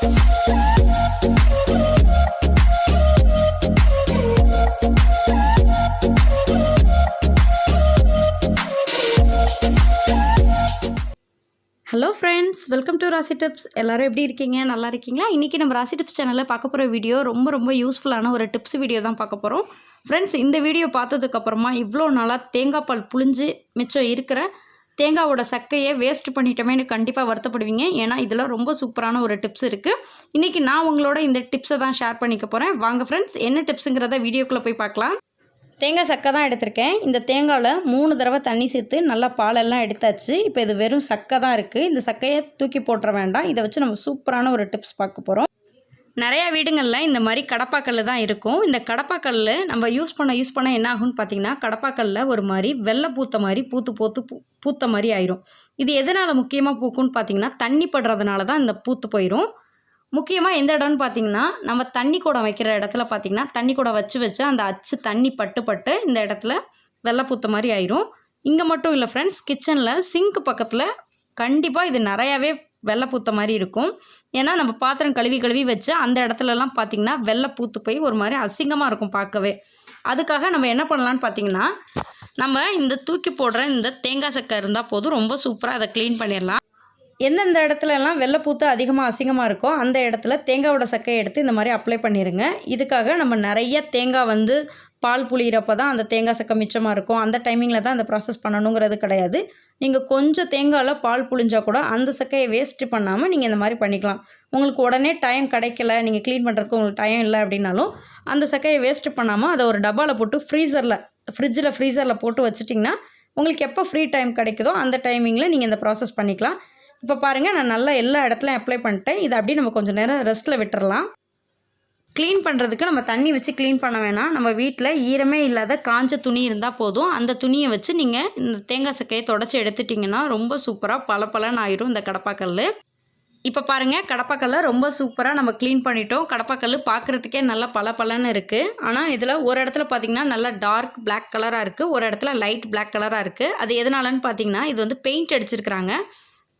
Hello friends, welcome to ராசி tips. எல்லோரும் எப்படி இருக்கீங்க? நல்லா இருக்கீங்களா? இன்றைக்கி நம்ம ராசி டிப்ஸ் சேனலில் பார்க்க போகிற வீடியோ ரொம்ப யூஸ்ஃபுல்லான ஒரு டிப்ஸ் வீடியோ தான் பார்க்க போகிறோம். ஃப்ரெண்ட்ஸ், இந்த வீடியோ பார்த்ததுக்கப்புறமா இவ்வளோ நாளாக தேங்காய் பால் புழிஞ்சு மிச்சம் இருக்கிற தேங்காவோட சக்கையை வேஸ்ட் பண்ணிட்டோமேனு கண்டிப்பாக வருத்தப்படுவீங்க. ஏன்னா இதில் ரொம்ப சூப்பரான ஒரு டிப்ஸ் இருக்குது. இன்றைக்கி நான் உங்களோட இந்த டிப்ஸை தான் ஷேர் பண்ணிக்க போகிறேன். வாங்க ஃப்ரெண்ட்ஸ், என்ன டிப்ஸுங்கிறத வீடியோக்குள்ளே போய் பார்க்கலாம். தேங்காய் சக்கை தான் எடுத்திருக்கேன். இந்த தேங்காயில் 3 தடவை தண்ணி சேர்த்து நல்லா பாலெல்லாம் எடுத்தாச்சு. இப்போ இது வெறும் சக்கை தான் இருக்குது. இந்த சக்கையை தூக்கி போட்டுற வேண்டாம். இதை வச்சு நம்ம சூப்பரான ஒரு டிப்ஸ் பார்க்க போகிறோம். நிறையா வீடுங்களில் இந்த மாதிரி கடப்பாக்கல் தான் இருக்கும். இந்த கடப்பாக்கல் நம்ம யூஸ் பண்ண என்ன ஆகும்னு பார்த்தீங்கன்னா, கடப்பாக்கல்லில் ஒரு மாதிரி வெள்ளை பூத்த மாதிரி பூத்த மாதிரி ஆயிரும். இது எதனால் முக்கியமாக பூக்கும்னு பார்த்தீங்கன்னா, தண்ணி படுறதுனால தான் இந்த பூத்து போயிடும். முக்கியமாக எந்த இடம்னு பார்த்தீங்கன்னா, நம்ம தண்ணி குடம் வைக்கிற இடத்துல பார்த்தீங்கன்னா, தண்ணி குடம் வச்சு அந்த அச்சு தண்ணி பட்டு இந்த இடத்துல வெள்ளை பூத்த மாதிரி ஆயிரும். இங்கே மட்டும் இல்லை ஃப்ரெண்ட்ஸ், கிச்சனில் சிங்க் பக்கத்தில் கண்டிப்பாக இது நிறையாவே வெள்ளை பூத்த மாதிரி இருக்கும். ஏன்னா நம்ம பாத்திரம் கழுவி வச்சு அந்த இடத்துலலாம் பார்த்திங்கன்னா வெள்ளை பூத்து போய் ஒரு மாதிரி அசிங்கமாக இருக்கும் பார்க்கவே. அதுக்காக நம்ம என்ன பண்ணலான்னு பார்த்தீங்கன்னா, நம்ம இந்த தூக்கி போடுற இந்த தேங்காய் சக்கை இருந்தால் போதும், ரொம்ப சூப்பராக அதை க்ளீன் பண்ணிடலாம். எந்தெந்த இடத்துலலாம் வெள்ளைப்பூத்து அதிகமாக அசிங்கமாக இருக்கோ அந்த இடத்துல தேங்காயோட சக்கையை எடுத்து இந்த மாதிரி அப்ளை பண்ணிடுங்க. இதுக்காக நம்ம நிறைய தேங்காய் பால் புளிகிறப்ப தான் அந்த தேங்காய் சக்கை மிச்சமாக இருக்கும். அந்த டைமிங்கில் தான் அந்த ப்ராசஸ் பண்ணணுங்கிறது கிடையாது. நீங்கள் கொஞ்சம் தேங்காயில் பால் புளிஞ்சால் கூட அந்த சக்கையை வேஸ்ட்டு பண்ணாமல் நீங்கள் இந்த மாதிரி பண்ணிக்கலாம். உங்களுக்கு உடனே டைம் கிடைக்கல, நீங்கள் க்ளீன் பண்ணுறதுக்கு உங்களுக்கு டைம் இல்லை அப்படின்னாலும் அந்த சக்கையை வேஸ்ட்டு பண்ணாமல் அதை ஒரு டப்பாவில் போட்டு ஃப்ரிட்ஜில் போட்டு வச்சிட்டிங்கன்னா உங்களுக்கு எப்போ ஃப்ரீ டைம் கிடைக்குதோ அந்த டைமிங்கில் நீங்கள் இந்த ப்ராசஸ் பண்ணிக்கலாம். இப்போ பாருங்கள், நான் நல்லா எல்லா இடத்துலையும் அப்ளை பண்ணிட்டேன். இதை அப்படியே நம்ம கொஞ்சம் நேரம் ரெஸ்ட்டில் விட்டுறலாம். க்ளீன் பண்ணுறதுக்கு நம்ம தண்ணி வச்சு க்ளீன் பண்ண வேணாம். நம்ம வீட்டில் ஈரமே இல்லாத காஞ்ச துணி இருந்தால் போதும். அந்த துணியை வச்சு நீங்கள் இந்த தேங்காய் சக்கையை தொடச்சி எடுத்துட்டிங்கன்னா ரொம்ப சூப்பராக பளபளன்னு ஆயிரும் இந்த கடப்பாக்கல். இப்போ பாருங்கள், கடப்பாக்கல்லை ரொம்ப சூப்பராக நம்ம க்ளீன் பண்ணிட்டோம். கடப்பாக்கல் பார்க்குறதுக்கே நல்லா பளபளன்னு இருக்குது. ஆனால் இதில் ஒரு இடத்துல பார்த்திங்கன்னா நல்லா டார்க் பிளாக் கலராக இருக்குது, ஒரு இடத்துல லைட் பிளாக் கலராக இருக்குது. அது எதனாலன்னு பார்த்தீங்கன்னா, இது பெயிண்ட் அடிச்சிருக்கிறாங்க.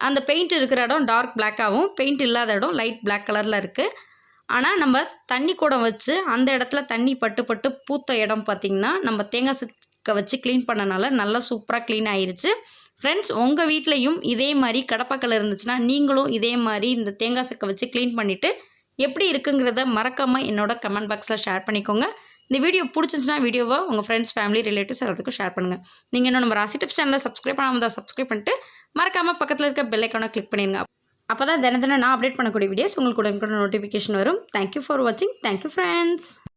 அந்த பெயிண்ட் இருக்கிற இடம் டார்க் பிளாக்காகவும், பெயிண்ட் இல்லாத இடம் லைட் பிளாக் கலரில் இருக்குது. ஆனால் நம்ம தண்ணி குடம் வச்சு அந்த இடத்துல தண்ணி பட்டு பூத்த இடம் பார்த்திங்கன்னா நம்ம தேங்காய் சக்கை வச்சு க்ளீன் பண்ணனால நல்லா சூப்பராக க்ளீன் ஆயிடுச்சு. ஃப்ரெண்ட்ஸ், உங்கள் வீட்லேயும் இதே மாதிரி கடப்பாக்கல் இருந்துச்சுன்னா நீங்களும் இதே மாதிரி இந்த தேங்காய் சக்கை வச்சு க்ளீன் பண்ணிவிட்டு எப்படி இருக்குங்கிறத மறக்காமல் என்னோட கமெண்ட் பாக்ஸில் ஷேர் பண்ணிக்கோங்க. இந்த வீடியோ பிடிச்சிச்சுன்னா வீடியோவை உங்கள் ஃப்ரெண்ட்ஸ், ஃபேமிலி, ரிலேட்டிவ்ஸ் எல்லாத்துக்கும் ஷேர் பண்ணுங்கள். நீங்கள் இன்னும் நம்ம ராசி டிப்ஸ் சேனலை சப்ஸ்கிரைப் பண்ணாமல் தான் சப்ஸ்கிரைப் பண்ணிட்டு மறக்காமல் பக்கத்தில் இருக்க பெல் ஐக்கானை கிளிக் பண்ணிடுங்க. அப்போ தான் தினம் நான் அப்டேட் பண்ணக்கூடிய வீடியோஸ் உங்களுக்கு கூட நோட்டிஃபிகேஷன் வரும். தேங்க்யூ ஃபார் வாட்சிங். Thank you friends.